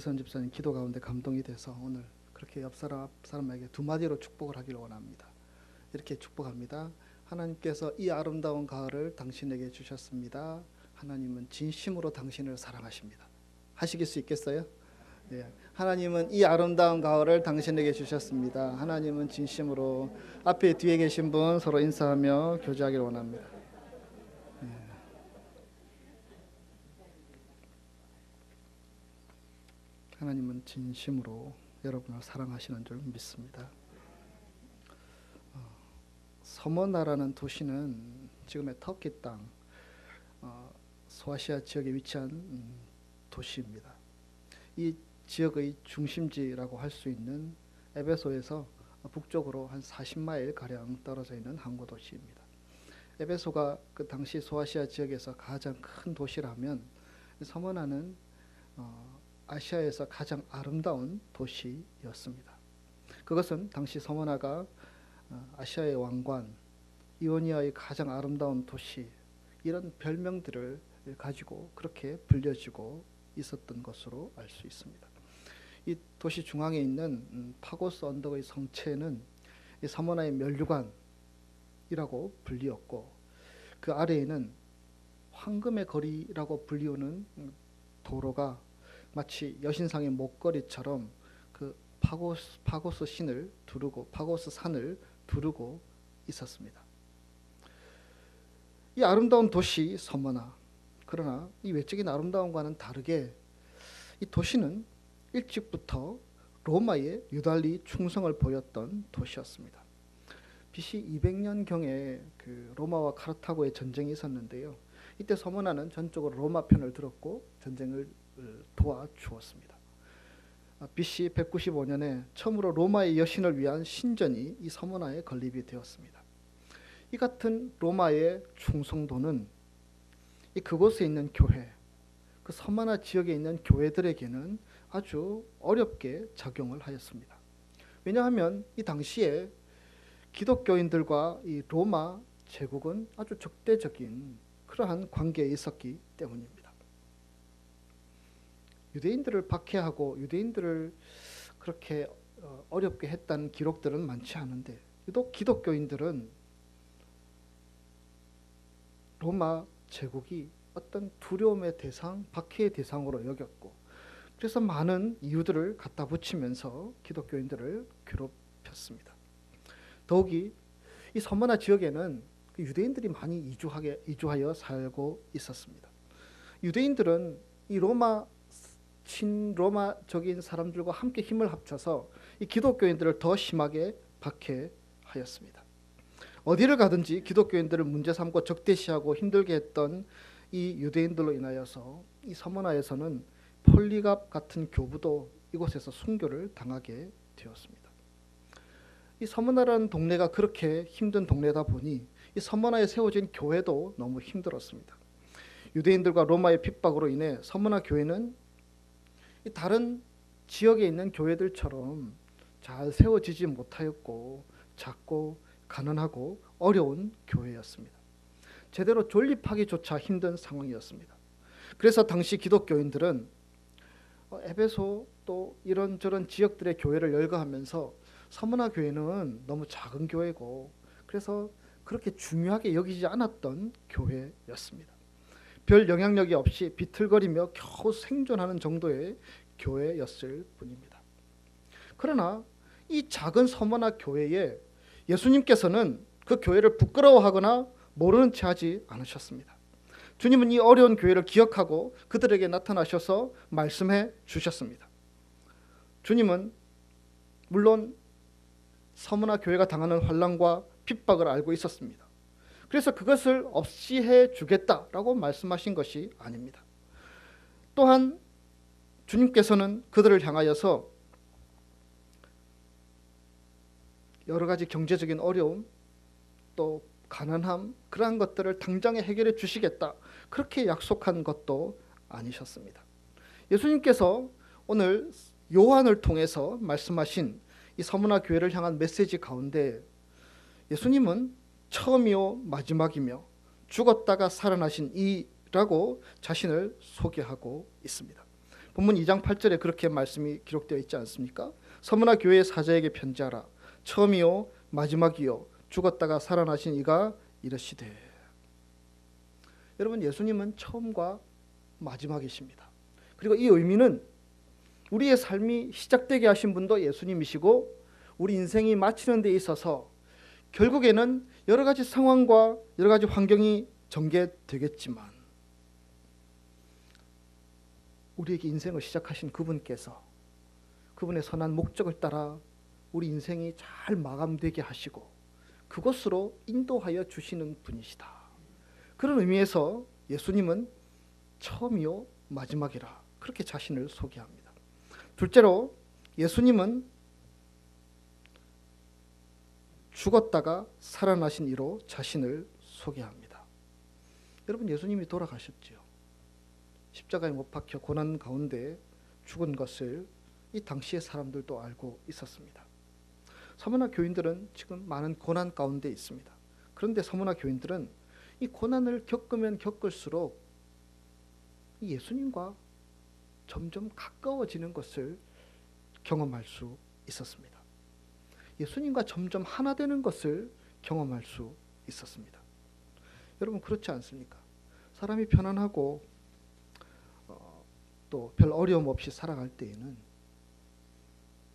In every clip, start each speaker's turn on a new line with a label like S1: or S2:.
S1: 이선 집사님 기도 가운데 감동이 돼서 오늘 그렇게 옆 사람에게 두 마디로 축복을 하기를 원합니다. 이렇게 축복합니다. 하나님께서 이 아름다운 가을을 당신에게 주셨습니다. 하나님은 진심으로 당신을 사랑하십니다. 하실 수 있겠어요? 예. 하나님은 이 아름다운 가을을 당신에게 주셨습니다. 하나님은 진심으로. 앞에 뒤에 계신 분 서로 인사하며 교제하기를 원합니다. 예. 하나님은 진심으로 여러분을 사랑하시는 줄 믿습니다. 서머나라는 도시는 지금의 터키 땅 소아시아 지역에 위치한 도시입니다. 이 지역의 중심지라고 할 수 있는 에베소에서 북쪽으로 한 40마일 가량 떨어져 있는 항구 도시입니다. 에베소가 그 당시 소아시아 지역에서 가장 큰 도시라면 서머나는 아시아에서 가장 아름다운 도시였습니다. 그것은 당시 서머나가 아시아의 왕관, 이오니아의 가장 아름다운 도시, 이런 별명들을 가지고 그렇게 불려지고 있었던 것으로 알 수 있습니다. 이 도시 중앙에 있는 파고스 언덕의 성체는 이 서머나의 면류관이라고 불리었고, 그 아래에는 황금의 거리라고 불리우는 도로가 마치 여신상의 목걸이처럼 그 파고스 신을 두르고 파고스 산을 두르고 있었습니다. 이 아름다운 도시 서머나, 그러나 이 외적인 아름다움과는 다르게 이 도시는 일찍부터 로마에 유달리 충성을 보였던 도시였습니다. BC 200년경에 그 로마와 카르타고의 전쟁이 있었는데요. 이때 서머나는 전적으로 로마 편을 들었고 전쟁을 도와주었습니다. BC 195년에 처음으로 로마의 여신을 위한 신전이 이 서머나에 건립이 되었습니다. 이 같은 로마의 충성도는 그곳에 있는 교회, 그 서머나 지역에 있는 교회들에게는 아주 어렵게 작용을 하였습니다. 왜냐하면 이 당시에 기독교인들과 이 로마 제국은 아주 적대적인 그러한 관계에 있었기 때문입니다. 유대인들을 박해하고 유대인들을 그렇게 어렵게 했다는 기록들은 많지 않은데, 유독 기독교인들은 로마 제국이 어떤 두려움의 대상, 박해의 대상으로 여겼고, 그래서 많은 이유들을 갖다 붙이면서 기독교인들을 괴롭혔습니다. 더욱이 이 서머나 지역에는 유대인들이 많이 이주하여 살고 있었습니다. 유대인들은 이 친로마적인 사람들과 함께 힘을 합쳐서 이 기독교인들을 더 심하게 박해하였습니다. 어디를 가든지 기독교인들을 문제 삼고 적대시하고 힘들게 했던 이 유대인들로 인하여서 이 서머나에서는 폴리갑 같은 교부도 이곳에서 순교를 당하게 되었습니다. 이 서머나라는 동네가 그렇게 힘든 동네다 보니 이 서머나에 세워진 교회도 너무 힘들었습니다. 유대인들과 로마의 핍박으로 인해 서머나 교회는 다른 지역에 있는 교회들처럼 잘 세워지지 못하였고 작고 가난하고 어려운 교회였습니다. 제대로 존립하기조차 힘든 상황이었습니다. 그래서 당시 기독교인들은 에베소 또 이런저런 지역들의 교회를 열거하면서 서머나 교회는 너무 작은 교회고 그래서 그렇게 중요하게 여기지 않았던 교회였습니다. 별 영향력이 없이 비틀거리며 겨우 생존하는 정도의 교회였을 뿐입니다. 그러나 이 작은 서머나 교회에 예수님께서는 그 교회를 부끄러워하거나 모르는 채 하지 않으셨습니다. 주님은 이 어려운 교회를 기억하고 그들에게 나타나셔서 말씀해 주셨습니다. 주님은 물론 서머나 교회가 당하는 환난과 핍박을 알고 있었습니다. 그래서 그것을 없이 해 주겠다라고 말씀하신 것이 아닙니다. 또한 주님께서는 그들을 향하여서 여러 가지 경제적인 어려움 또 가난함 그러한 것들을 당장에 해결해 주시겠다 그렇게 약속한 것도 아니셨습니다. 예수님께서 오늘 요한을 통해서 말씀하신 이 서머나 교회를 향한 메시지 가운데 예수님은 처음이요 마지막이며 죽었다가 살아나신 이라고 자신을 소개하고 있습니다. 본문 2장 8절에 그렇게 말씀이 기록되어 있지 않습니까? 서문화 교회 사자에게 편지하라. 처음이요 마지막이요 죽었다가 살아나신 이가 이르시되. 여러분, 예수님은 처음과 마지막이십니다. 그리고 이 의미는 우리의 삶이 시작되게 하신 분도 예수님이시고 우리 인생이 마치는 데 있어서 결국에는 여러 가지 상황과 여러 가지 환경이 전개되겠지만 우리에게 인생을 시작하신 그분께서 그분의 선한 목적을 따라 우리 인생이 잘 마감되게 하시고 그곳으로 인도하여 주시는 분이시다. 그런 의미에서 예수님은 처음이요 마지막이라 그렇게 자신을 소개합니다. 둘째로 예수님은 죽었다가 살아나신 이로 자신을 소개합니다. 여러분, 예수님이 돌아가셨지요. 십자가에 못 박혀 고난 가운데 죽은 것을 이 당시의 사람들도 알고 있었습니다. 서문화 교인들은 지금 많은 고난 가운데 있습니다. 그런데 서문화 교인들은 이 고난을 겪으면 겪을수록 이 예수님과 점점 가까워지는 것을 경험할 수 있었습니다. 예수님과 점점 하나 되는 것을 경험할 수 있었습니다. 여러분, 그렇지 않습니까? 사람이 편안하고 또 별 어려움 없이 살아갈 때에는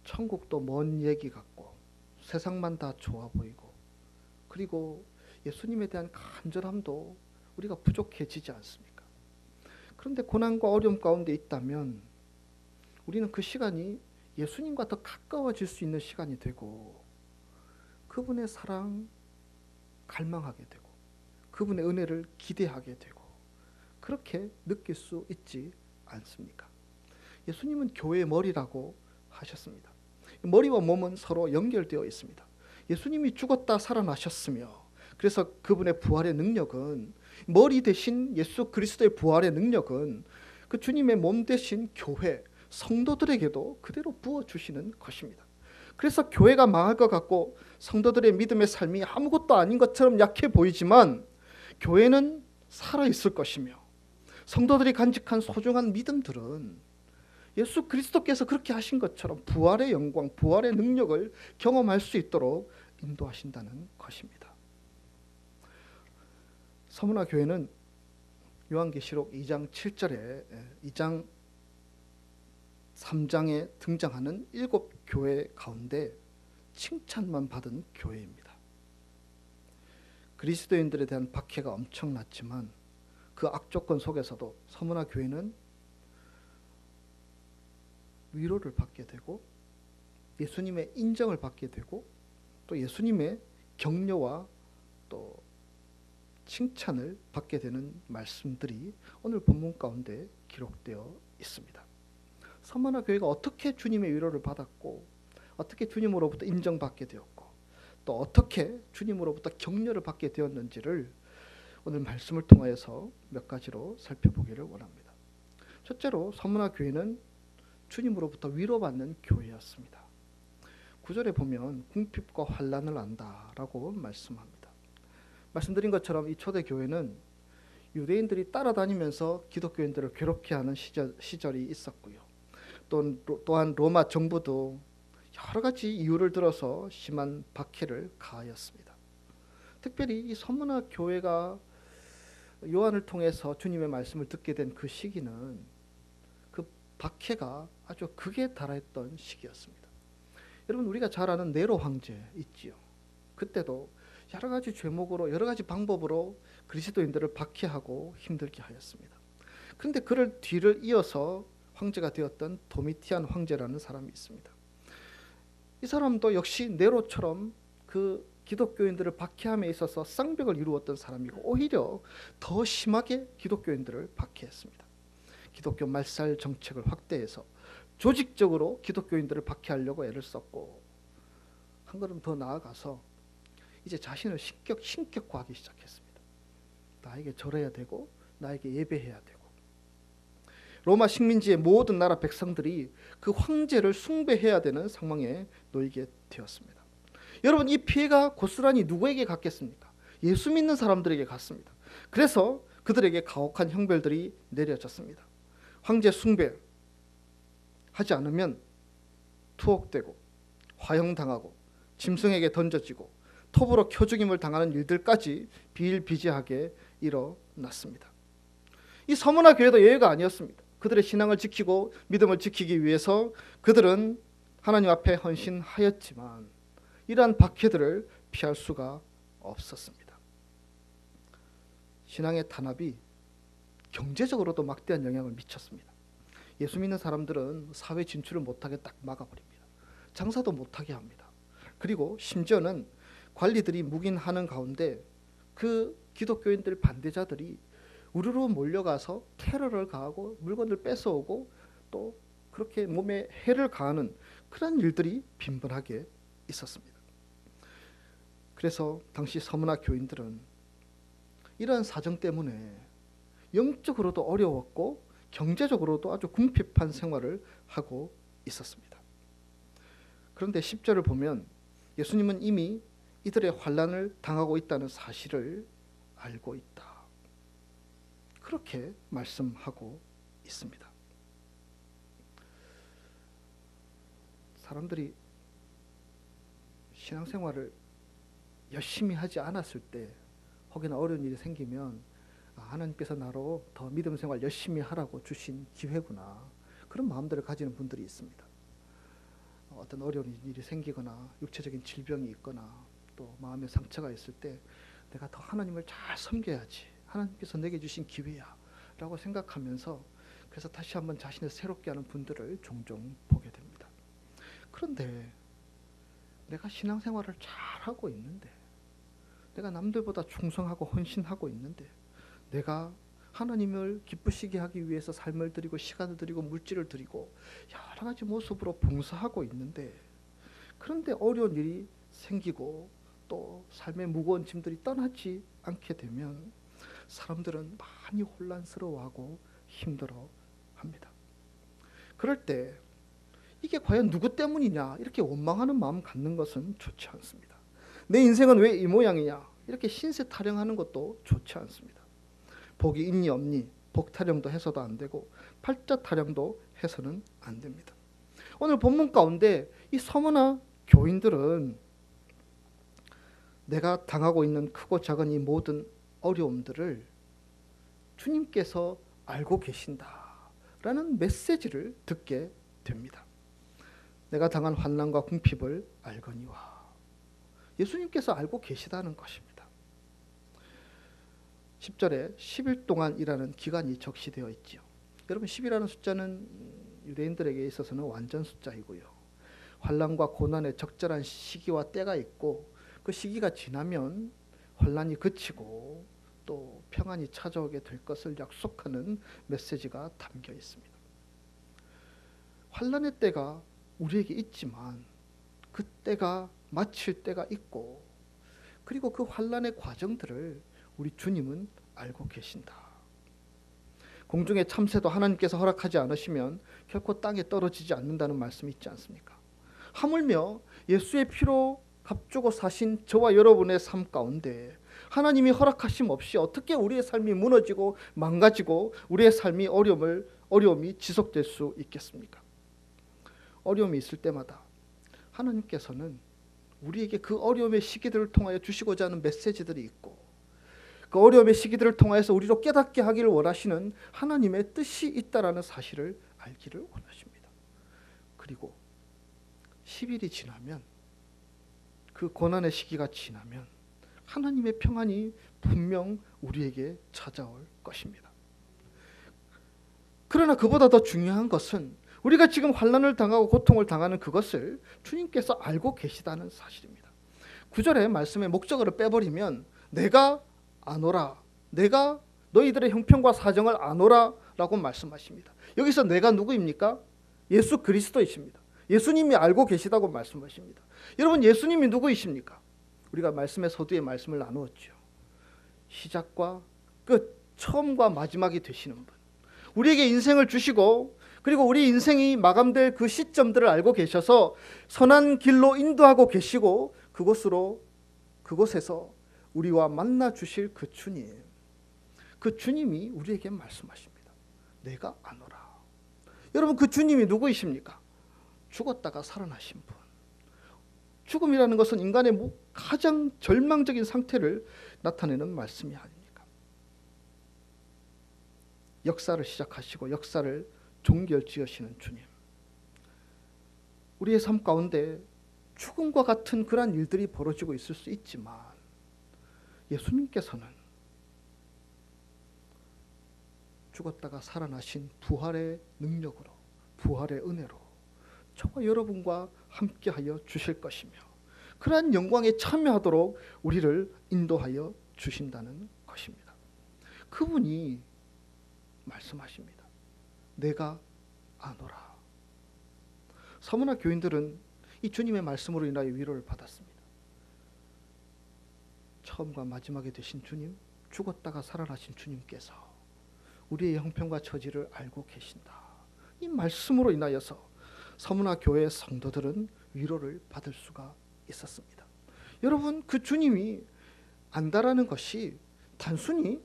S1: 천국도 먼 얘기 같고 세상만 다 좋아 보이고 그리고 예수님에 대한 간절함도 우리가 부족해지지 않습니까? 그런데 고난과 어려움 가운데 있다면 우리는 그 시간이 예수님과 더 가까워질 수 있는 시간이 되고 그분의 사랑 갈망하게 되고 그분의 은혜를 기대하게 되고 그렇게 느낄 수 있지 않습니까? 예수님은 교회의 머리라고 하셨습니다. 머리와 몸은 서로 연결되어 있습니다. 예수님이 죽었다 살아나셨으며 그래서 그분의 부활의 능력은 머리 대신 예수 그리스도의 부활의 능력은 그 주님의 몸 대신 교회 성도들에게도 그대로 부어주시는 것입니다. 그래서 교회가 망할 것 같고 성도들의 믿음의 삶이 아무것도 아닌 것처럼 약해 보이지만 교회는 살아있을 것이며 성도들이 간직한 소중한 믿음들은 예수 그리스도께서 그렇게 하신 것처럼 부활의 영광, 부활의 능력을 경험할 수 있도록 인도하신다는 것입니다. 서문화 교회는 요한계시록 2장 7절에 2장 3장에 등장하는 7교회 가운데 칭찬만 받은 교회입니다. 그리스도인들에 대한 박해가 엄청났지만 그 악조건 속에서도 서문화 교회는 위로를 받게 되고 예수님의 인정을 받게 되고 또 예수님의 격려와 또 칭찬을 받게 되는 말씀들이 오늘 본문 가운데 기록되어 있습니다. 서문화 교회가 어떻게 주님의 위로를 받았고 어떻게 주님으로부터 인정받게 되었고 또 어떻게 주님으로부터 격려를 받게 되었는지를 오늘 말씀을 통하여서 몇 가지로 살펴보기를 원합니다. 첫째로 서문화 교회는 주님으로부터 위로받는 교회였습니다. 9절에 보면 궁핍과 환난을 안다라고 말씀합니다. 말씀드린 것처럼 이 초대교회는 유대인들이 따라다니면서 기독교인들을 괴롭게 하는 시절이 있었고요. 또한 로마 정부도 여러 가지 이유를 들어서 심한 박해를 가하였습니다. 특별히 이 서문화 교회가 요한을 통해서 주님의 말씀을 듣게 된 그 시기는 그 박해가 아주 극에 달했던 시기였습니다. 여러분, 우리가 잘 아는 네로 황제 있지요. 그때도 여러 가지 죄목으로 여러 가지 방법으로 그리스도인들을 박해하고 힘들게 하였습니다. 그런데 그를 뒤를 이어서 황제가 되었던 도미티안 황제라는 사람이 있습니다. 이 사람도 역시 네로처럼 그 기독교인들을 박해함에 있어서 쌍벽을 이루었던 사람이고 오히려 더 심하게 기독교인들을 박해했습니다. 기독교 말살 정책을 확대해서 조직적으로 기독교인들을 박해하려고 애를 썼고 한 걸음 더 나아가서 이제 자신을 신격화하기 시작했습니다. 나에게 절해야 되고 나에게 예배해야 되고 로마 식민지의 모든 나라 백성들이 그 황제를 숭배해야 되는 상황에 놓이게 되었습니다. 여러분, 이 피해가 고스란히 누구에게 갔겠습니까? 예수 믿는 사람들에게 갔습니다. 그래서 그들에게 가혹한 형벌들이 내려졌습니다. 황제 숭배, 하지 않으면 투옥되고 화형당하고 짐승에게 던져지고 톱으로 켜죽임을 당하는 일들까지 비일비재하게 일어났습니다. 이 서문화 교회도 예외가 아니었습니다. 그들의 신앙을 지키고 믿음을 지키기 위해서 그들은 하나님 앞에 헌신하였지만 이러한 박해들을 피할 수가 없었습니다. 신앙의 탄압이 경제적으로도 막대한 영향을 미쳤습니다. 예수 믿는 사람들은 사회 진출을 못하게 딱 막아버립니다. 장사도 못하게 합니다. 그리고 심지어는 관리들이 묵인하는 가운데 그 기독교인들 반대자들이 우르르 몰려가서 테러를 가하고 물건을 뺏어오고 또 그렇게 몸에 해를 가하는 그런 일들이 빈번하게 있었습니다. 그래서 당시 서문화 교인들은 이러한 사정 때문에 영적으로도 어려웠고 경제적으로도 아주 궁핍한 생활을 하고 있었습니다. 그런데 10절을 보면 예수님은 이미 이들의 환난을 당하고 있다는 사실을 알고 있다. 그렇게 말씀하고 있습니다. 사람들이 신앙생활을 열심히 하지 않았을 때 혹여나 어려운 일이 생기면 하나님께서 나로 더 믿음 생활 열심히 하라고 주신 기회구나, 그런 마음들을 가지는 분들이 있습니다. 어떤 어려운 일이 생기거나 육체적인 질병이 있거나 또 마음의 상처가 있을 때 내가 더 하나님을 잘 섬겨야지, 하나님께서 내게 주신 기회야 라고 생각하면서 그래서 다시 한번 자신을 새롭게 하는 분들을 종종 보게 됩니다. 그런데 내가 신앙생활을 잘하고 있는데, 내가 남들보다 충성하고 헌신하고 있는데, 내가 하나님을 기쁘시게 하기 위해서 삶을 드리고 시간을 드리고 물질을 드리고 여러 가지 모습으로 봉사하고 있는데, 그런데 어려운 일이 생기고 또 삶의 무거운 짐들이 떠나지 않게 되면 사람들은 많이 혼란스러워하고 힘들어합니다. 그럴 때 이게 과연 누구 때문이냐 이렇게 원망하는 마음 갖는 것은 좋지 않습니다. 내 인생은 왜 이 모양이냐 이렇게 신세 타령하는 것도 좋지 않습니다. 복이 있니 없니 복 타령도 해서도 안 되고 팔자 타령도 해서는 안 됩니다. 오늘 본문 가운데 이 서문화 교인들은 내가 당하고 있는 크고 작은 이 모든 어려움들을 주님께서 알고 계신다라는 메시지를 듣게 됩니다. 내가 당한 환난과 궁핍을 알거니와, 예수님께서 알고 계시다는 것입니다. 10절에 10일 동안이라는 기간이 적시되어 있지요. 여러분 10이라는 숫자는 유대인들에게 있어서는 완전 숫자이고요. 환난과 고난의 적절한 시기와 때가 있고 그 시기가 지나면 환난이 그치고 또 평안이 찾아오게 될 것을 약속하는 메시지가 담겨 있습니다. 환난의 때가 우리에게 있지만 그 때가 마칠 때가 있고, 그리고 그 환난의 과정들을 우리 주님은 알고 계신다. 공중의 참새도 하나님께서 허락하지 않으시면 결코 땅에 떨어지지 않는다는 말씀이 있지 않습니까? 하물며 예수의 피로 값주고 사신 저와 여러분의 삶 가운데 하나님이 허락하심 없이 어떻게 우리의 삶이 무너지고 망가지고 우리의 삶이 어려움이 지속될 수 있겠습니까? 어려움이 있을 때마다 하나님께서는 우리에게 그 어려움의 시기들을 통하여 주시고자 하는 메시지들이 있고, 그 어려움의 시기들을 통하여서 우리로 깨닫게 하기를 원하시는 하나님의 뜻이 있다라는 사실을 알기를 원하십니다. 그리고 10일이 지나면, 그 고난의 시기가 지나면 하나님의 평안이 분명 우리에게 찾아올 것입니다. 그러나 그보다 더 중요한 것은 우리가 지금 환난을 당하고 고통을 당하는 그것을 주님께서 알고 계시다는 사실입니다. 9절의 말씀의 목적어를 빼버리면 내가 아노라, 내가 너희들의 형편과 사정을 아노라 라고 말씀하십니다. 여기서 내가 누구입니까? 예수 그리스도이십니다. 예수님이 알고 계시다고 말씀하십니다. 여러분 예수님이 누구이십니까? 우리가 말씀의 서두에 말씀을 나누었죠. 시작과 끝, 처음과 마지막이 되시는 분, 우리에게 인생을 주시고 그리고 우리 인생이 마감될 그 시점들을 알고 계셔서 선한 길로 인도하고 계시고 그곳에서 우리와 만나 주실 그 주님, 그 주님이 우리에게 말씀하십니다. 내가 아노라. 여러분, 그 주님이 누구이십니까? 죽었다가 살아나신 분. 죽음이라는 것은 인간의 가장 절망적인 상태를 나타내는 말씀이 아닙니까? 역사를 시작하시고 역사를 종결지으시는 주님. 우리의 삶 가운데 죽음과 같은 그러한 일들이 벌어지고 있을 수 있지만 예수님께서는 죽었다가 살아나신 부활의 능력으로, 부활의 은혜로 저와 여러분과 함께하여 주실 것이며 그러한 영광에 참여하도록 우리를 인도하여 주신다는 것입니다. 그분이 말씀하십니다. 내가 아노라. 서문화 교인들은 이 주님의 말씀으로 인하여 위로를 받았습니다. 처음과 마지막에 되신 주님, 죽었다가 살아나신 주님께서 우리의 형편과 처지를 알고 계신다. 이 말씀으로 인하여서 서문화 교회 성도들은 위로를 받을 수가 있었습니다. 여러분, 그 주님이 안다라는 것이 단순히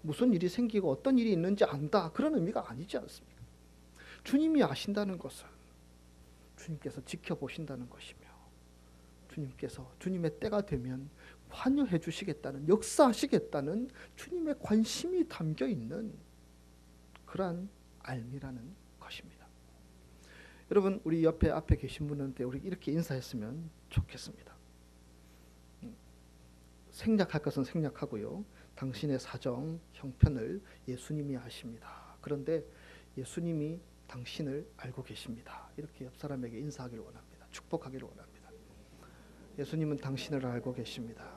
S1: 무슨 일이 생기고 어떤 일이 있는지 안다, 그런 의미가 아니지 않습니까? 주님이 아신다는 것은 주님께서 지켜보신다는 것이며 주님께서 주님의 때가 되면 관여해 주시겠다는, 역사하시겠다는 주님의 관심이 담겨있는 그러한 알미라는 것입니다. 여러분, 우리 앞에 계신 분한테 우리 이렇게 인사했으면 좋겠습니다. 생략할 것은 생략하고요. 당신의 사정, 형편을 예수님이 아십니다. 그런데 예수님이 당신을 알고 계십니다. 이렇게 옆 사람에게 인사하기를 원합니다. 축복하기를 원합니다. 예수님은 당신을 알고 계십니다.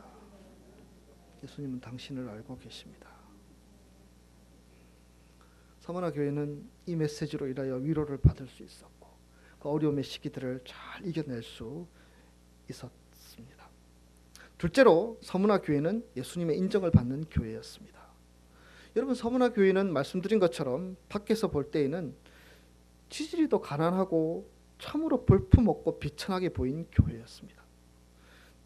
S1: 예수님은 당신을 알고 계십니다. 서문화 교회는 이 메시지로 인하여 위로를 받을 수 있었고 그 어려움의 시기들을 잘 이겨낼 수 있었습니다. 둘째로 서문화 교회는 예수님의 인정을 받는 교회였습니다. 여러분, 서문화 교회는 말씀드린 것처럼 밖에서 볼 때에는 지지리도 가난하고 참으로 볼품없고 비천하게 보인 교회였습니다.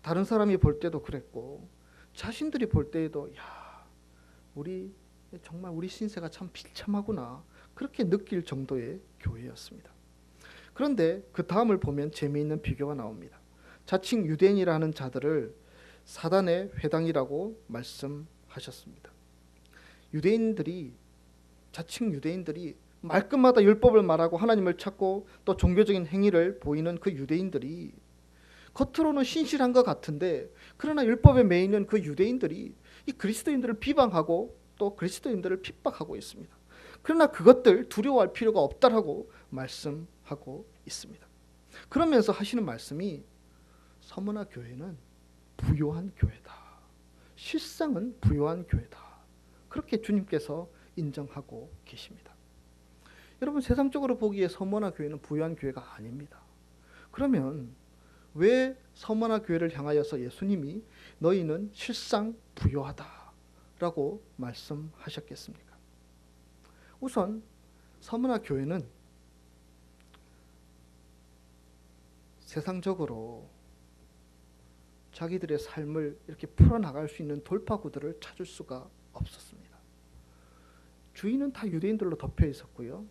S1: 다른 사람이 볼 때도 그랬고 자신들이 볼 때에도 정말 우리 신세가 참 비참하구나, 그렇게 느낄 정도의 교회였습니다. 그런데 그 다음을 보면 재미있는 비교가 나옵니다. 자칭 유대인이라는 자들을 사단의 회당이라고 말씀하셨습니다. 자칭 유대인들이 말끝마다 율법을 말하고 하나님을 찾고 또 종교적인 행위를 보이는 그 유대인들이 겉으로는 신실한 것 같은데, 그러나 율법에 매이는 그 유대인들이 이 그리스도인들을 비방하고 또 그리스도인들을 핍박하고 있습니다. 그러나 그것들 두려워할 필요가 없다라고 말씀하고 있습니다. 그러면서 하시는 말씀이 서문화 교회는 부요한 교회다. 실상은 부요한 교회다. 그렇게 주님께서 인정하고 계십니다. 여러분, 세상적으로 보기에 서문화 교회는 부요한 교회가 아닙니다. 그러면 왜 서문화 교회를 향하여서 예수님이 너희는 실상 부요하다라고 말씀하셨겠습니까? 우선 서문화 교회는 세상적으로 자기들의 삶을 이렇게 풀어나갈 수 있는 돌파구들을 찾을 수가 없었습니다. 주인은 다 유대인들로 덮여 있었고요.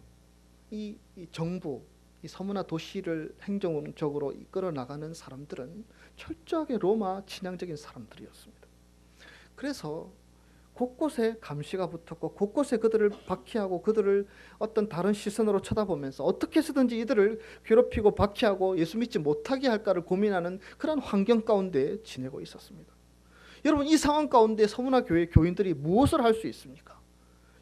S1: 이 정부, 이 서문화 도시를 행정적으로 이끌어 나가는 사람들은 철저하게 로마 친향적인 사람들이었습니다. 그래서 곳곳에 감시가 붙었고 곳곳에 그들을 박해하고 그들을 어떤 다른 시선으로 쳐다보면서 어떻게 해서든지 이들을 괴롭히고 박해하고 예수 믿지 못하게 할까를 고민하는 그런 환경 가운데 지내고 있었습니다. 여러분, 이 상황 가운데 서문화 교회 교인들이 무엇을 할 수 있습니까?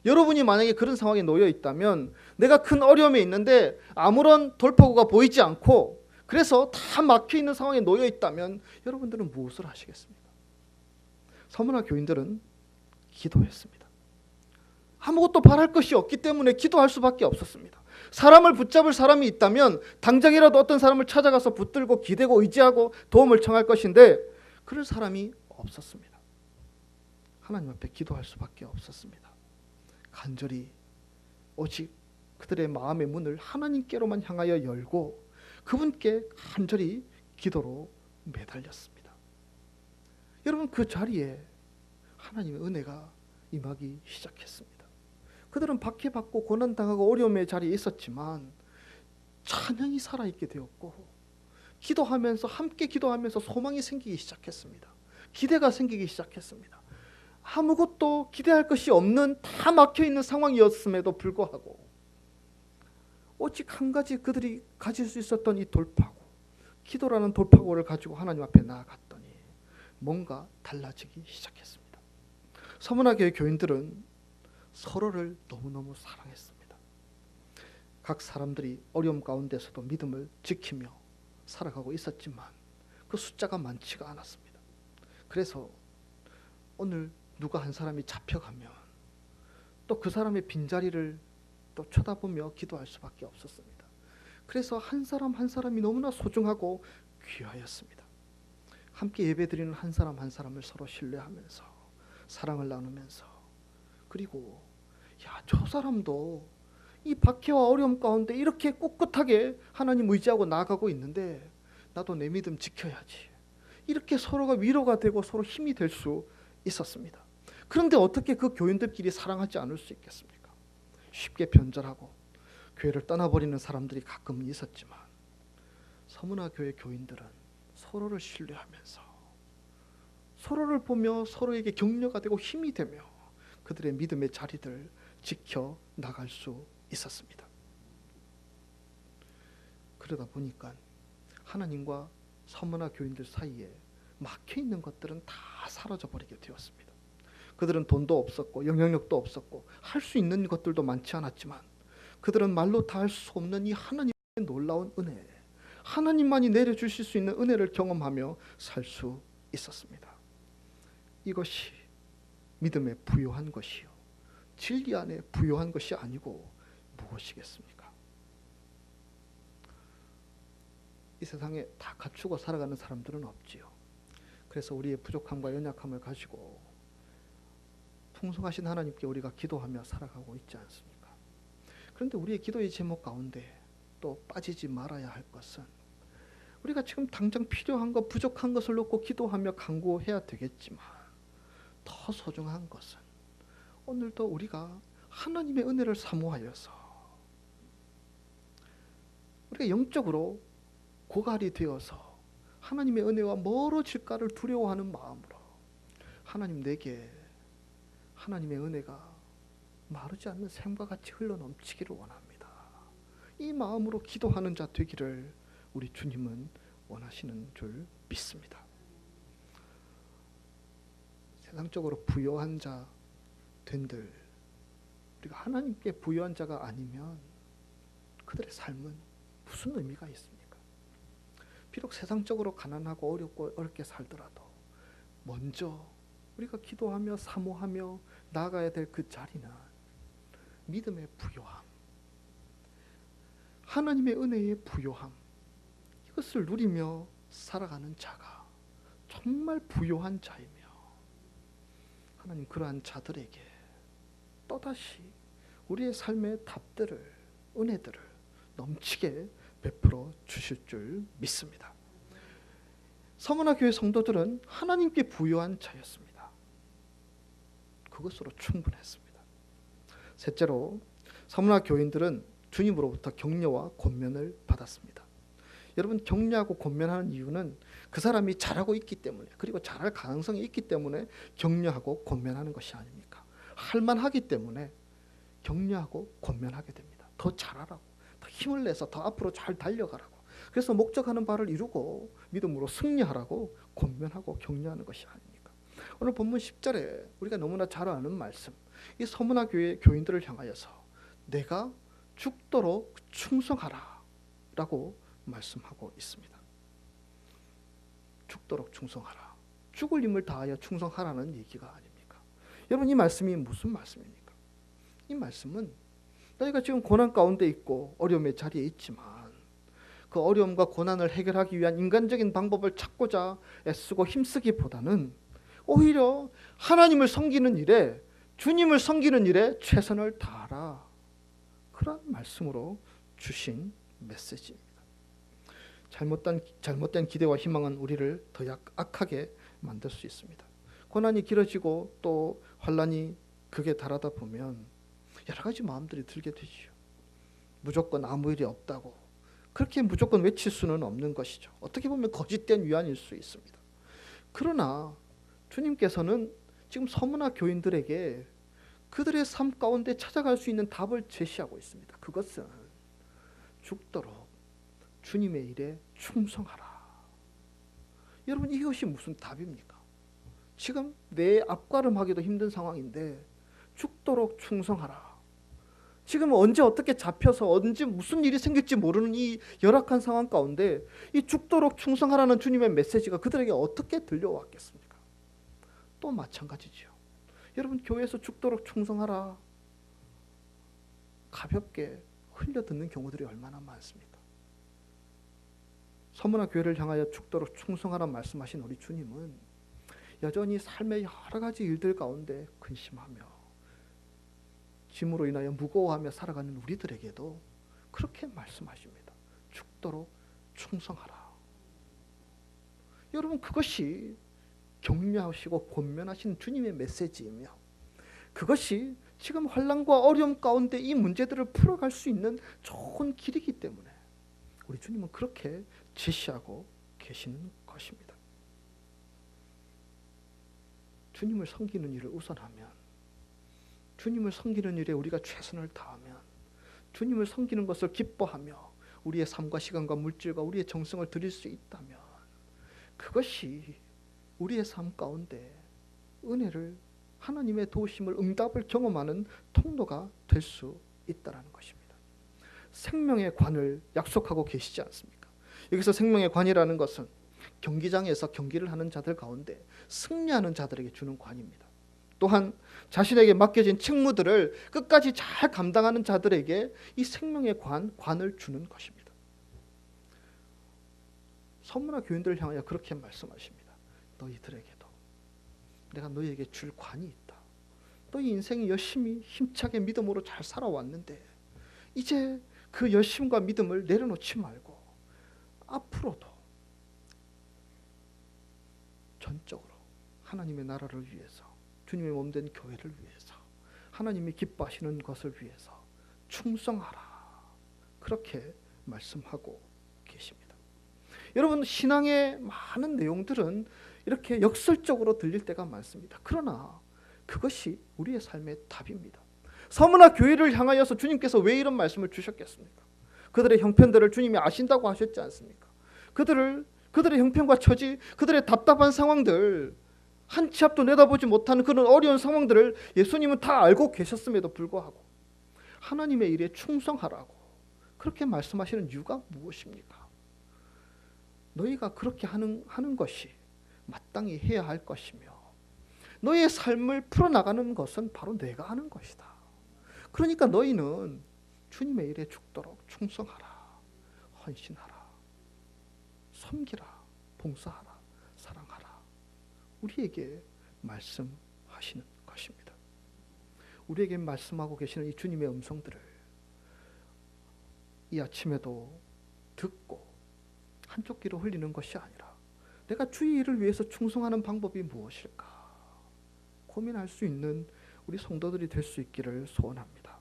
S1: 여러분이 만약에 그런 상황에 놓여 있다면, 내가 큰 어려움에 있는데 아무런 돌파구가 보이지 않고 그래서 다 막혀 있는 상황에 놓여 있다면 여러분들은 무엇을 하시겠습니까? 서문화 교인들은 기도했습니다. 아무것도 바랄 것이 없기 때문에 기도할 수밖에 없었습니다. 사람을 붙잡을 사람이 있다면 당장이라도 어떤 사람을 찾아가서 붙들고 기대고 의지하고 도움을 청할 것인데 그럴 사람이 없었습니다. 하나님 앞에 기도할 수밖에 없었습니다. 간절히 오직 그들의 마음의 문을 하나님께로만 향하여 열고 그분께 간절히 기도로 매달렸습니다. 여러분, 그 자리에 하나님의 은혜가 임하기 시작했습니다. 그들은 박해받고 고난당하고 어려움의 자리에 있었지만 찬양이 살아있게 되었고, 기도하면서 함께 기도하면서 소망이 생기기 시작했습니다. 기대가 생기기 시작했습니다. 아무것도 기대할 것이 없는 다 막혀있는 상황이었음에도 불구하고 오직 한 가지 그들이 가질 수 있었던 이 돌파구, 기도라는 돌파구를 가지고 하나님 앞에 나아갔더니 뭔가 달라지기 시작했습니다. 서문화교회 교인들은 서로를 너무너무 사랑했습니다. 각 사람들이 어려움 가운데서도 믿음을 지키며 살아가고 있었지만 그 숫자가 많지가 않았습니다. 그래서 오늘 누가 한 사람이 잡혀가면 또 그 사람의 빈자리를 또 쳐다보며 기도할 수밖에 없었습니다. 그래서 한 사람 한 사람이 너무나 소중하고 귀하였습니다. 함께 예배드리는 한 사람 한 사람을 서로 신뢰하면서 사랑을 나누면서, 그리고 저 사람도 이 박해와 어려움 가운데 이렇게 꿋꿋하게 하나님 의지하고 나아가고 있는데 나도 내 믿음 지켜야지, 이렇게 서로가 위로가 되고 서로 힘이 될 수 있었습니다. 그런데 어떻게 그 교인들끼리 사랑하지 않을 수 있겠습니까? 쉽게 변절하고 교회를 떠나버리는 사람들이 가끔 있었지만 서문화교회 교인들은 서로를 신뢰하면서 서로를 보며 서로에게 격려가 되고 힘이 되며 그들의 믿음의 자리를 지켜 나갈 수 있었습니다. 그러다 보니까 하나님과 서문화 교인들 사이에 막혀있는 것들은 다 사라져버리게 되었습니다. 그들은 돈도 없었고 영향력도 없었고 할 수 있는 것들도 많지 않았지만 그들은 말로 다 할 수 없는 이 하나님의 놀라운 은혜, 하나님만이 내려주실 수 있는 은혜를 경험하며 살 수 있었습니다. 이것이 믿음에 부요한 것이요, 진리 안에 부요한 것이 아니고 무엇이겠습니까? 이 세상에 다 갖추고 살아가는 사람들은 없지요. 그래서 우리의 부족함과 연약함을 가지고 풍성하신 하나님께 우리가 기도하며 살아가고 있지 않습니까? 그런데 우리의 기도의 제목 가운데 또 빠지지 말아야 할 것은, 우리가 지금 당장 필요한 것, 부족한 것을 놓고 기도하며 간구해야 되겠지만 더 소중한 것은 오늘도 우리가 하나님의 은혜를 사모하여서 우리가 영적으로 고갈이 되어서 하나님의 은혜와 멀어질까를 두려워하는 마음으로 하나님, 내게 하나님의 은혜가 마르지 않는 샘과 같이 흘러넘치기를 원합니다, 이 마음으로 기도하는 자 되기를 우리 주님은 원하시는 줄 믿습니다. 세상적으로 부요한 자 된들, 우리가 하나님께 부요한 자가 아니면 그들의 삶은 무슨 의미가 있습니까? 비록 세상적으로 가난하고 어렵고 어렵게 살더라도 먼저 우리가 기도하며 사모하며 나아가야 될 그 자리는 믿음의 부요함, 하나님의 은혜의 부요함, 이것을 누리며 살아가는 자가 정말 부요한 자이며, 하나님 그러한 자들에게 또다시 우리의 삶의 답들을, 은혜들을 넘치게 베풀어 주실 줄 믿습니다. 서문화 교회 성도들은 하나님께 부요한 자였습니다. 그것으로 충분했습니다. 셋째로, 서문화 교인들은 주님으로부터 격려와 권면을 받았습니다. 여러분, 격려하고 권면하는 이유는 그 사람이 잘하고 있기 때문에, 그리고 잘할 가능성이 있기 때문에 격려하고 권면하는 것이 아닙니까? 할만하기 때문에 격려하고 권면하게 됩니다. 더 잘하라고, 더 힘을 내서 더 앞으로 잘 달려가라고, 그래서 목적하는 바를 이루고 믿음으로 승리하라고 권면하고 격려하는 것이 아닙니까? 오늘 본문 10절에 우리가 너무나 잘 아는 말씀, 이 서문화 교회 교인들을 향하여서 내가 죽도록 충성하라 라고 말씀하고 있습니다. 죽도록 충성하라, 죽을 힘을 다하여 충성하라는 얘기가 아닙니까? 여러분, 이 말씀이 무슨 말씀입니까? 이 말씀은 너희가 지금 고난 가운데 있고 어려움의 자리에 있지만 그 어려움과 고난을 해결하기 위한 인간적인 방법을 찾고자 애쓰고 힘쓰기보다는 오히려 하나님을 섬기는 일에, 주님을 섬기는 일에 최선을 다하라, 그런 말씀으로 주신 메시지입니다. 잘못된 기대와 희망은 우리를 더 악하게 만들 수 있습니다. 고난이 길어지고 또 환난이 극에 달하다 보면 여러 가지 마음들이 들게 되지요. 무조건 아무 일이 없다고 그렇게 무조건 외칠 수는 없는 것이죠. 어떻게 보면 거짓된 위안일 수 있습니다. 그러나 주님께서는 지금 서문화 교인들에게 그들의 삶 가운데 찾아갈 수 있는 답을 제시하고 있습니다. 그것은 죽도록 주님의 일에 충성하라. 여러분, 이것이 무슨 답입니까? 지금 내 앞가름하기도 힘든 상황인데 죽도록 충성하라. 지금 언제 어떻게 잡혀서 언제 무슨 일이 생길지 모르는 이 열악한 상황 가운데 이 죽도록 충성하라는 주님의 메시지가 그들에게 어떻게 들려왔겠습니까? 또 마찬가지죠. 여러분, 교회에서 죽도록 충성하라 가볍게 흘려 듣는 경우들이 얼마나 많습니까? 서문화 교회를 향하여 죽도록 충성하라 말씀하신 우리 주님은 여전히 삶의 여러 가지 일들 가운데 근심하며 짐으로 인하여 무거워하며 살아가는 우리들에게도 그렇게 말씀하십니다. 죽도록 충성하라. 여러분, 그것이 격려하시고 권면하신 주님의 메시지이며 그것이 지금 환난과 어려움 가운데 이 문제들을 풀어갈 수 있는 좋은 길이기 때문에 우리 주님은 그렇게 제시하고 계시는 것입니다. 주님을 섬기는 일을 우선하면, 주님을 섬기는 일에 우리가 최선을 다하면, 주님을 섬기는 것을 기뻐하며 우리의 삶과 시간과 물질과 우리의 정성을 드릴 수 있다면 그것이 우리의 삶 가운데 은혜를, 하나님의 도우심을, 응답을 경험하는 통로가 될 수 있다는 것입니다. 생명의 관을 약속하고 계시지 않습니까? 여기서 생명의 관이라는 것은 경기장에서 경기를 하는 자들 가운데 승리하는 자들에게 주는 관입니다. 또한 자신에게 맡겨진 책무들을 끝까지 잘 감당하는 자들에게 이 생명의 관을 주는 것입니다. 서문화 교인들을 향하여 그렇게 말씀하십니다. 너희들에게도 내가 너희에게 줄 관이 있다. 너희 인생이 열심히 힘차게 믿음으로 잘 살아왔는데 이제 그 열심과 믿음을 내려놓지 말고 앞으로도 전적으로 하나님의 나라를 위해서, 주님의 몸된 교회를 위해서, 하나님이 기뻐하시는 것을 위해서 충성하라. 그렇게 말씀하고 계십니다. 여러분, 신앙의 많은 내용들은 이렇게 역설적으로 들릴 때가 많습니다. 그러나 그것이 우리의 삶의 답입니다. 서문화 교회를 향하여서 주님께서 왜 이런 말씀을 주셨겠습니까? 그들의 형편들을 주님이 아신다고 하셨지 않습니까? 그들의 형편과 처지, 그들의 답답한 상황들, 한 치 앞도 내다보지 못하는 그런 어려운 상황들을 예수님은 다 알고 계셨음에도 불구하고 하나님의 일에 충성하라고 그렇게 말씀하시는 이유가 무엇입니까? 너희가 그렇게 하는 것이 마땅히 해야 할 것이며 너희의 삶을 풀어나가는 것은 바로 내가 하는 것이다. 그러니까 너희는 주님의 일에 죽도록 충성하라, 헌신하라, 섬기라, 봉사하라, 사랑하라. 우리에게 말씀하시는 것입니다. 우리에게 말씀하고 계시는 이 주님의 음성들을 이 아침에도 듣고 한쪽 귀로 흘리는 것이 아니라 내가 주의 일을 위해서 충성하는 방법이 무엇일까 고민할 수 있는 우리 성도들이 될 수 있기를 소원합니다.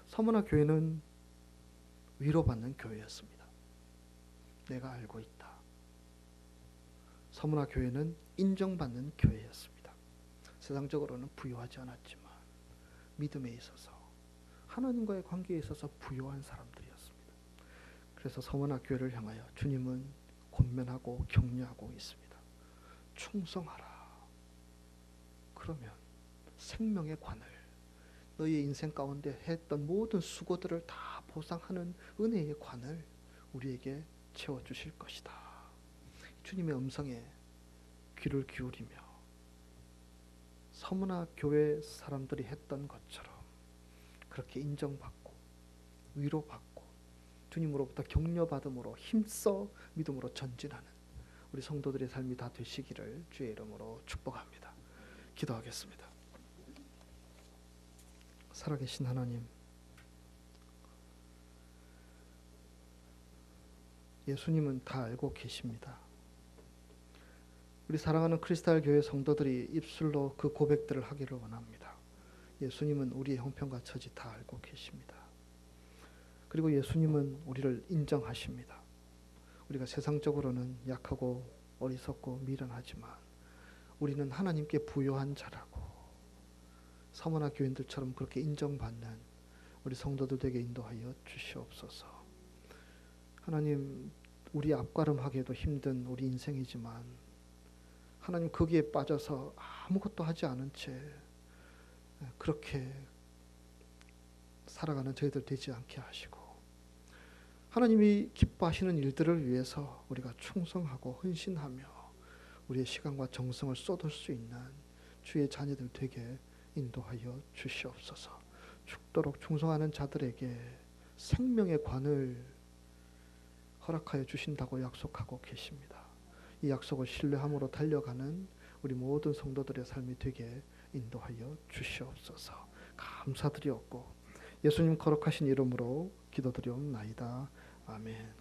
S1: 서문화 교회는 위로받는 교회였습니다. 내가 알고 있다. 서문화 교회는 인정받는 교회였습니다. 세상적으로는 부유하지 않았지만 믿음에 있어서, 하나님과의 관계에 있어서 부유한 사람들이었습니다. 그래서 서문화 교회를 향하여 주님은 권면하고 격려하고 있습니다. 충성하라. 그러면 생명의 관을, 너희의 인생 가운데 했던 모든 수고들을 다 보상하는 은혜의 관을 우리에게 채워주실 것이다. 주님의 음성에 귀를 기울이며 서문화 교회 사람들이 했던 것처럼 그렇게 인정받고 위로받고 주님으로부터 격려받음으로 힘써 믿음으로 전진하는 우리 성도들의 삶이 다 되시기를 주의 이름으로 축복합니다. 기도하겠습니다. 살아계신 하나님, 예수님은 다 알고 계십니다. 우리 사랑하는 크리스탈 교회 성도들이 입술로 그 고백들을 하기를 원합니다. 예수님은 우리의 형편과 처지 다 알고 계십니다. 그리고 예수님은 우리를 인정하십니다. 우리가 세상적으로는 약하고 어리석고 미련하지만 우리는 하나님께 부요한 자라고 사모나 교인들처럼 그렇게 인정받는 우리 성도들 되게 인도하여 주시옵소서. 하나님, 우리 앞가름하기에도 힘든 우리 인생이지만 하나님 거기에 빠져서 아무것도 하지 않은 채 그렇게 살아가는 저희들 되지 않게 하시고 하나님이 기뻐하시는 일들을 위해서 우리가 충성하고 헌신하며 우리의 시간과 정성을 쏟을 수 있는 주의 자녀들 되게 인도하여 주시옵소서. 죽도록 충성하는 자들에게 생명의 관을 허락하여 주신다고 약속하고 계십니다. 이 약속을 신뢰함으로 달려가는 우리 모든 성도들의 삶이 되게 인도하여 주시옵소서. 감사드리옵고 예수님 거룩하신 이름으로 기도드리옵나이다. 아멘.